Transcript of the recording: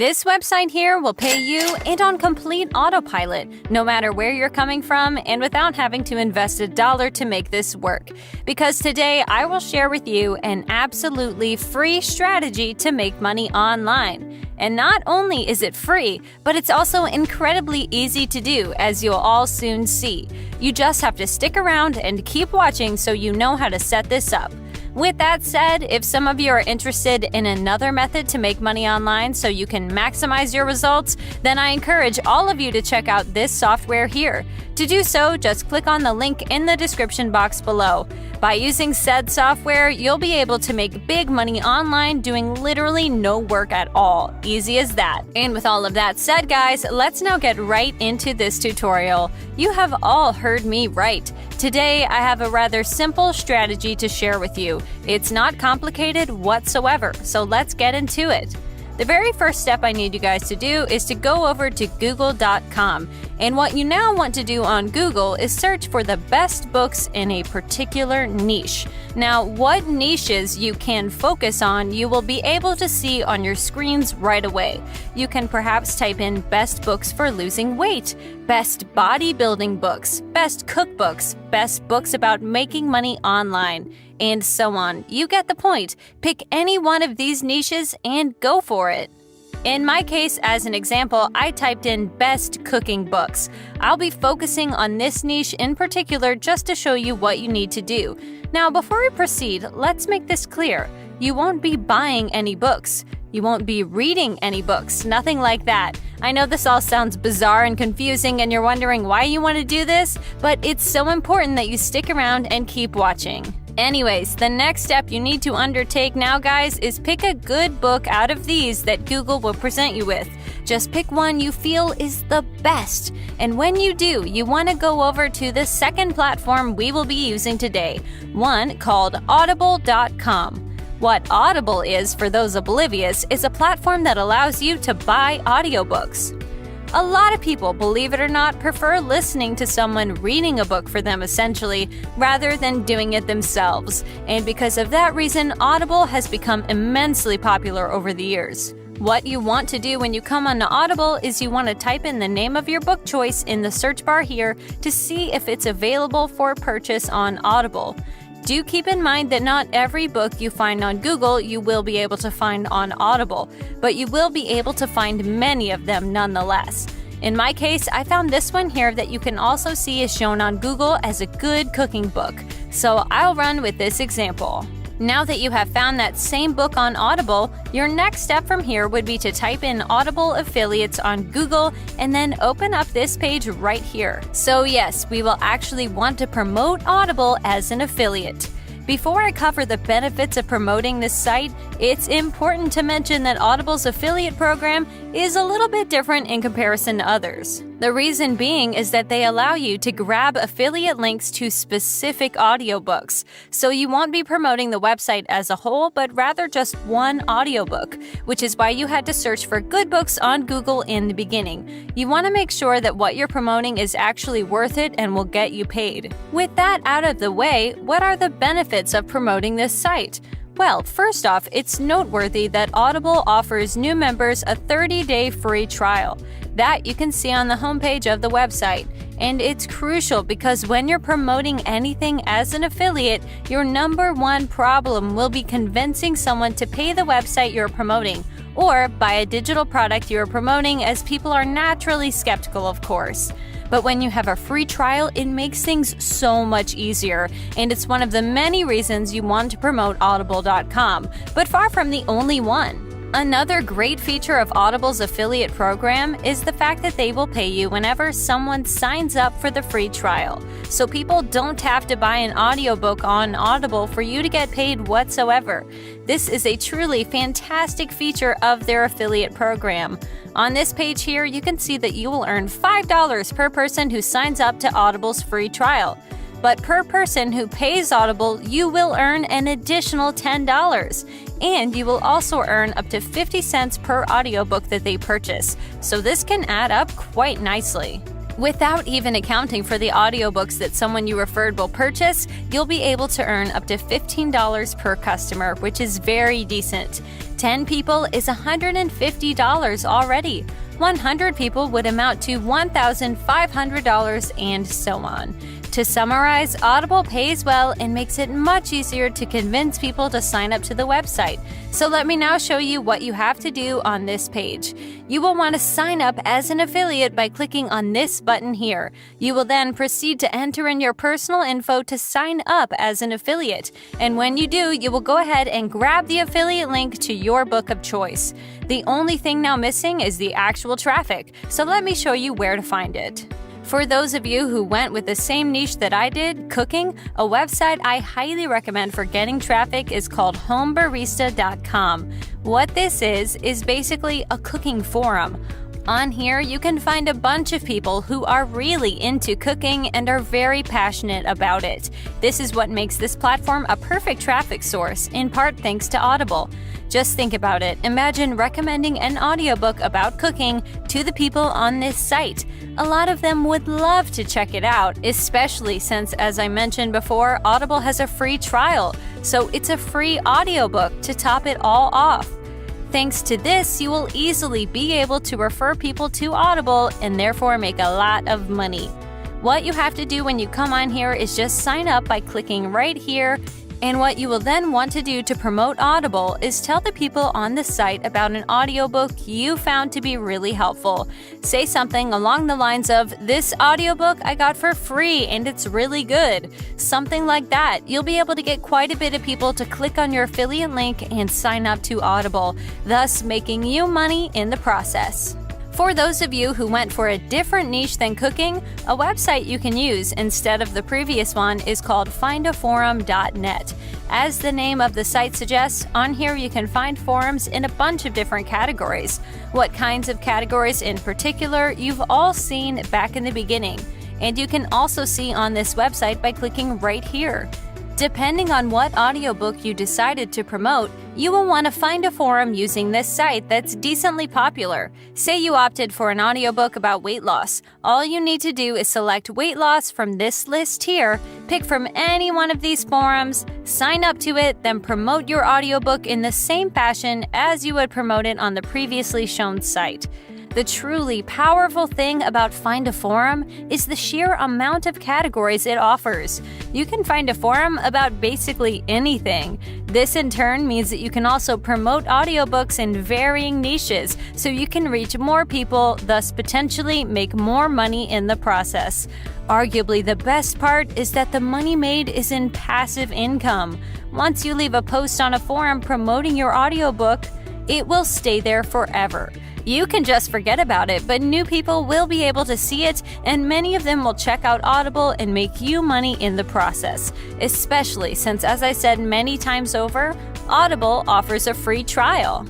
This website here will pay you and on complete autopilot, no matter where you're coming from and without having to invest $1 to make this work. Because today I will share with you an absolutely free strategy to make money online. And not only is it free, but it's also incredibly easy to do, as you'll all soon see. You just have to stick around and keep watching so you know how to set this up. With that said, if some of you are interested in another method to make money online so you can maximize your results, then I encourage all of you to check out this software here. To do so, just click on the link in the description box below. By using said software, you'll be able to make big money online doing literally no work at all. Easy as that. And with all of that said, guys, let's now get right into this tutorial. You have all heard me right. Today, I have a rather simple strategy to share with you. It's not complicated whatsoever, so let's get into it. The very first step I need you guys to do is to go over to google.com. And what you now want to do on Google is search for the best books in a particular niche. Now, what niches you can focus on, you will be able to see on your screens right away. You can perhaps type in best books for losing weight, best bodybuilding books, best cookbooks, best books about making money online, and so on. You get the point. Pick any one of these niches and go for it. In my case, as an example, I typed in best cooking books. I'll be focusing on this niche in particular just to show you what you need to do. Now, before we proceed, let's make this clear. You won't be buying any books. You won't be reading any books, nothing like that. I know this all sounds bizarre and confusing and you're wondering why you want to do this, but it's so important that you stick around and keep watching. Anyways, the next step you need to undertake now, guys, is pick a good book out of these that Google will present you with. Just pick one you feel is the best. And when you do, you want to go over to the second platform we will be using today, one called Audible.com. What Audible is, for those oblivious, is a platform that allows you to buy audiobooks. A lot of people, believe it or not, prefer listening to someone reading a book for them essentially, rather than doing it themselves. And because of that reason, Audible has become immensely popular over the years. What you want to do when you come onto Audible is you want to type in the name of your book choice in the search bar here to see if it's available for purchase on Audible. Do keep in mind that not every book you find on Google you will be able to find on Audible, but you will be able to find many of them nonetheless. In my case, I found this one here that you can also see is shown on Google as a good cooking book, so I'll run with this example. Now that you have found that same book on Audible, your next step from here would be to type in Audible affiliates on Google and then open up this page right here. So yes, we will actually want to promote Audible as an affiliate. Before I cover the benefits of promoting this site, it's important to mention that Audible's affiliate program is a little bit different in comparison to others. The reason being is that they allow you to grab affiliate links to specific audiobooks, so you won't be promoting the website as a whole, but rather just one audiobook, which is why you had to search for good books on Google in the beginning. You want to make sure that what you're promoting is actually worth it and will get you paid. With that out of the way, what are the benefits of promoting this site? Well, first off, it's noteworthy that Audible offers new members a 30-day free trial. That you can see on the homepage of the website. And it's crucial because when you're promoting anything as an affiliate, your number one problem will be convincing someone to pay the website you're promoting, or buy a digital product you're promoting, as people are naturally skeptical, of course. But when you have a free trial, it makes things so much easier, and it's one of the many reasons you want to promote Audible.com, but far from the only one. Another great feature of Audible's affiliate program is the fact that they will pay you whenever someone signs up for the free trial. So people don't have to buy an audiobook on Audible for you to get paid whatsoever. This is a truly fantastic feature of their affiliate program. On this page here, you can see that you will earn $5 per person who signs up to Audible's free trial. But per person who pays Audible, you will earn an additional $10. And you will also earn up to 50 cents per audiobook that they purchase. So this can add up quite nicely. Without even accounting for the audiobooks that someone you referred will purchase, you'll be able to earn up to $15 per customer, which is very decent. 10 people is $150 already. 100 people would amount to $1,500, and so on. To summarize, Audible pays well and makes it much easier to convince people to sign up to the website. So let me now show you what you have to do on this page. You will want to sign up as an affiliate by clicking on this button here. You will then proceed to enter in your personal info to sign up as an affiliate. And when you do, you will go ahead and grab the affiliate link to your book of choice. The only thing now missing is the actual traffic, so let me show you where to find it. For those of you who went with the same niche that I did, cooking, a website I highly recommend for getting traffic is called homebarista.com. What this is basically a cooking forum. On here, you can find a bunch of people who are really into cooking and are very passionate about it. This is what makes this platform a perfect traffic source, in part thanks to Audible. Just think about it. Imagine recommending an audiobook about cooking to the people on this site. A lot of them would love to check it out, especially since, as I mentioned before, Audible has a free trial. So it's a free audiobook to top it all off. Thanks to this, you will easily be able to refer people to Audible and therefore make a lot of money. What you have to do when you come on here is just sign up by clicking right here. And what you will then want to do to promote Audible is tell the people on the site about an audiobook you found to be really helpful. Say something along the lines of, "This audiobook I got for free and it's really good." Something like that. You'll be able to get quite a bit of people to click on your affiliate link and sign up to Audible, thus making you money in the process. For those of you who went for a different niche than cooking, a website you can use instead of the previous one is called findaforum.net. As the name of the site suggests, on here you can find forums in a bunch of different categories. What kinds of categories in particular, you've all seen back in the beginning. And you can also see on this website by clicking right here. Depending on what audiobook you decided to promote, you will want to find a forum using this site that's decently popular. Say you opted for an audiobook about weight loss. All you need to do is select weight loss from this list here, pick from any one of these forums, sign up to it, then promote your audiobook in the same fashion as you would promote it on the previously shown site. The truly powerful thing about Find a Forum is the sheer amount of categories it offers. You can find a forum about basically anything. This in turn means that you can also promote audiobooks in varying niches, so you can reach more people, thus potentially make more money in the process. Arguably the best part is that the money made is in passive income. Once you leave a post on a forum promoting your audiobook, it will stay there forever. You can just forget about it, but new people will be able to see it, and many of them will check out Audible and make you money in the process. Especially since, as I said many times over, Audible offers a free trial.